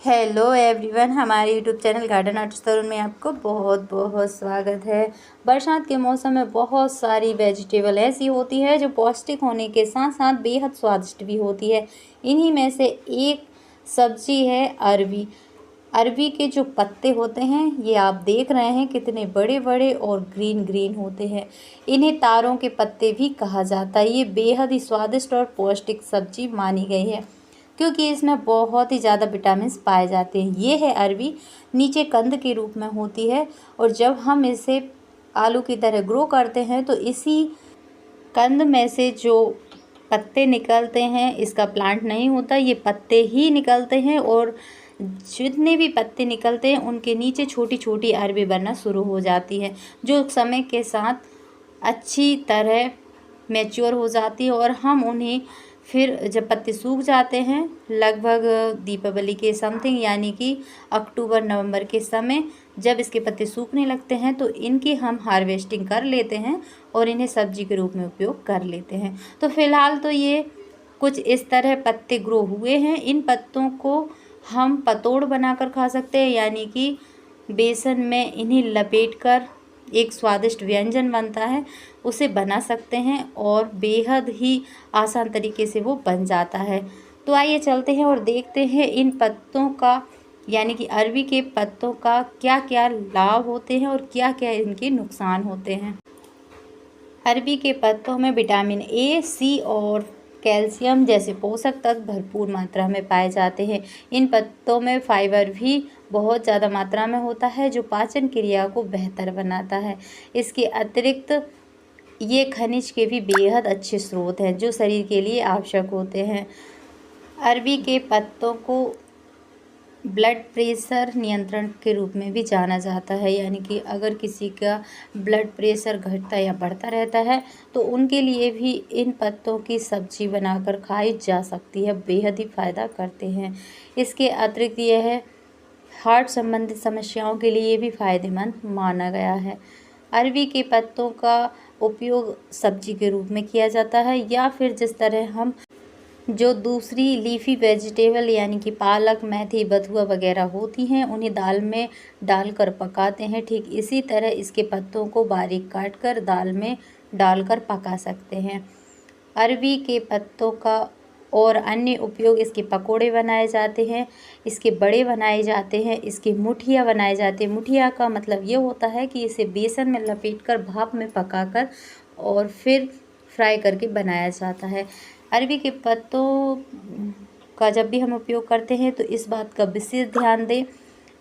Hello everyone, हमारे YouTube channel garden artist तरुण में आपको बहुत बहुत स्वागत है। बरसात के मौसम में बहुत सारी वेजिटेबल ऐसी होती है जो पौष्टिक होने के साथ साथ बेहद स्वादिष्ट भी होती है। इन्हीं में से एक सब्जी है अरबी। अरबी के जो पत्ते होते हैं ये आप देख रहे हैं कितने बड़े बड़े और ग्रीन ग्रीन होते हैं। इन्हें तारों के पत्ते भी कहा जाता है। ये बेहद ही स्वादिष्ट और पौष्टिक सब्जी मानी गई है क्योंकि इसमें बहुत ही ज़्यादा विटामिन पाए जाते हैं। ये है अरबी, नीचे कंद के रूप में होती है और जब हम इसे आलू की तरह ग्रो करते हैं तो इसी कंद में से जो पत्ते निकलते हैं, इसका प्लांट नहीं होता, ये पत्ते ही निकलते हैं और जितने भी पत्ते निकलते हैं उनके नीचे छोटी छोटी अरबी बनना शुरू हो जाती है जो समय के साथ अच्छी तरह मैच्योर हो जाती है और हम उन्हें फिर जब पत्ते सूख जाते हैं लगभग दीपावली के समथिंग यानी कि अक्टूबर नवंबर के समय जब इसके पत्ते सूखने लगते हैं तो इनकी हम हार्वेस्टिंग कर लेते हैं और इन्हें सब्जी के रूप में उपयोग कर लेते हैं। तो फ़िलहाल तो ये कुछ इस तरह पत्ते ग्रो हुए हैं। इन पत्तों को हम पतोड़ बनाकर खा सकते हैं यानी कि बेसन में इन्हें लपेटकर एक स्वादिष्ट व्यंजन बनता है उसे बना सकते हैं और बेहद ही आसान तरीके से वो बन जाता है। तो आइए चलते हैं और देखते हैं इन पत्तों का यानी कि अरबी के पत्तों का क्या क्या लाभ होते हैं और क्या क्या इनके नुकसान होते हैं। अरबी के पत्तों में विटामिन ए, सी और कैल्शियम जैसे पोषक तत्व भरपूर मात्रा में पाए जाते हैं। इन पत्तों में फाइबर भी बहुत ज़्यादा मात्रा में होता है जो पाचन क्रिया को बेहतर बनाता है। इसके अतिरिक्त ये खनिज के भी बेहद अच्छे स्रोत हैं जो शरीर के लिए आवश्यक होते हैं। अरबी के पत्तों को ब्लड प्रेशर नियंत्रण के रूप में भी जाना जाता है यानी कि अगर किसी का ब्लड प्रेशर घटता या बढ़ता रहता है तो उनके लिए भी इन पत्तों की सब्जी बनाकर खाई जा सकती है, बेहद ही फ़ायदा करते हैं। इसके अतिरिक्त यह हार्ट संबंधित समस्याओं के लिए भी फ़ायदेमंद माना गया है। अरबी के पत्तों का उपयोग सब्जी के रूप में किया जाता है या फिर जिस तरह हम जो दूसरी लीफी वेजिटेबल यानी कि पालक, मेथी, बथुआ वगैरह होती हैं उन्हें दाल में डालकर पकाते हैं, ठीक इसी तरह इसके पत्तों को बारीक काटकर दाल में डालकर पका सकते हैं। अरबी के पत्तों का और अन्य उपयोग इसके पकोड़े बनाए जाते हैं, इसके बड़े बनाए जाते हैं, इसकी मुठिया बनाए जाते हैं। मुठिया का मतलब ये होता है कि इसे बेसन में लपेटकर भाप में पकाकर और फिर फ्राई करके बनाया जाता है। अरबी के पत्तों का जब भी हम उपयोग करते हैं तो इस बात का विशेष ध्यान दें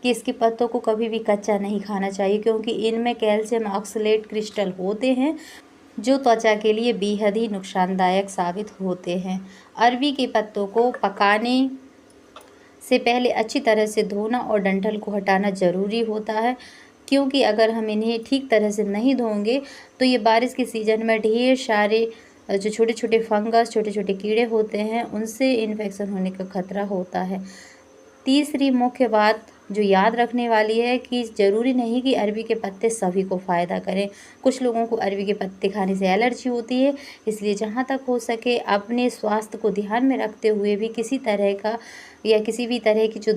कि इसके पत्तों को कभी भी कच्चा नहीं खाना चाहिए क्योंकि इनमें कैल्शियम ऑक्सलेट क्रिस्टल होते हैं जो त्वचा के लिए बेहद ही नुकसानदायक साबित होते हैं। अरबी के पत्तों को पकाने से पहले अच्छी तरह से धोना और डंठल को हटाना ज़रूरी होता है क्योंकि अगर हम इन्हें ठीक तरह से नहीं धोएंगे तो ये बारिश के सीज़न में ढेर सारे जो छोटे छोटे फंगस, छोटे छोटे कीड़े होते हैं उनसे इन्फेक्शन होने का खतरा होता है। तीसरी मुख्य बात जो याद रखने वाली है कि ज़रूरी नहीं कि अरबी के पत्ते सभी को फ़ायदा करें। कुछ लोगों को अरबी के पत्ते खाने से एलर्जी होती है, इसलिए जहाँ तक हो सके अपने स्वास्थ्य को ध्यान में रखते हुए भी किसी तरह का या किसी भी तरह की जो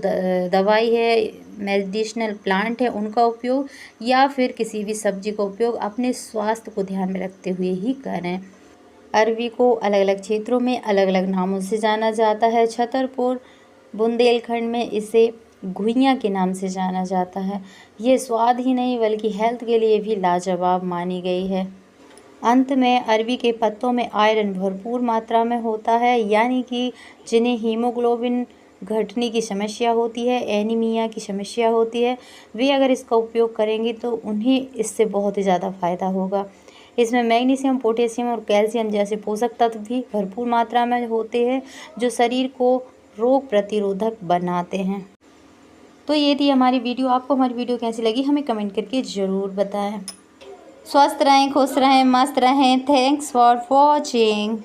दवाई है, मेडिसिनल प्लांट है उनका उपयोग या फिर किसी भी सब्जी का उपयोग अपने स्वास्थ्य को ध्यान में रखते हुए ही करें। अरबी को अलग अलग क्षेत्रों में अलग अलग नामों से जाना जाता है। छतरपुर, बुंदेलखंड में इसे घुइयाँ के नाम से जाना जाता है। ये स्वाद ही नहीं बल्कि हेल्थ के लिए भी लाजवाब मानी गई है। अंत में अरबी के पत्तों में आयरन भरपूर मात्रा में होता है यानी कि जिन्हें हीमोग्लोबिन घटने की समस्या होती है, एनीमिया की समस्या होती है, वे अगर इसका उपयोग करेंगे तो उन्हें इससे बहुत ही ज़्यादा फ़ायदा होगा। इसमें मैग्नीशियम, पोटेशियम और कैल्शियम जैसे पोषक तत्व भी भरपूर मात्रा में होते हैं जो शरीर को रोग प्रतिरोधक बनाते हैं। तो ये थी हमारी वीडियो। आपको हमारी वीडियो कैसी लगी हमें कमेंट करके ज़रूर बताएं। स्वस्थ रहें, खुश रहें, मस्त रहें। Thanks for watching.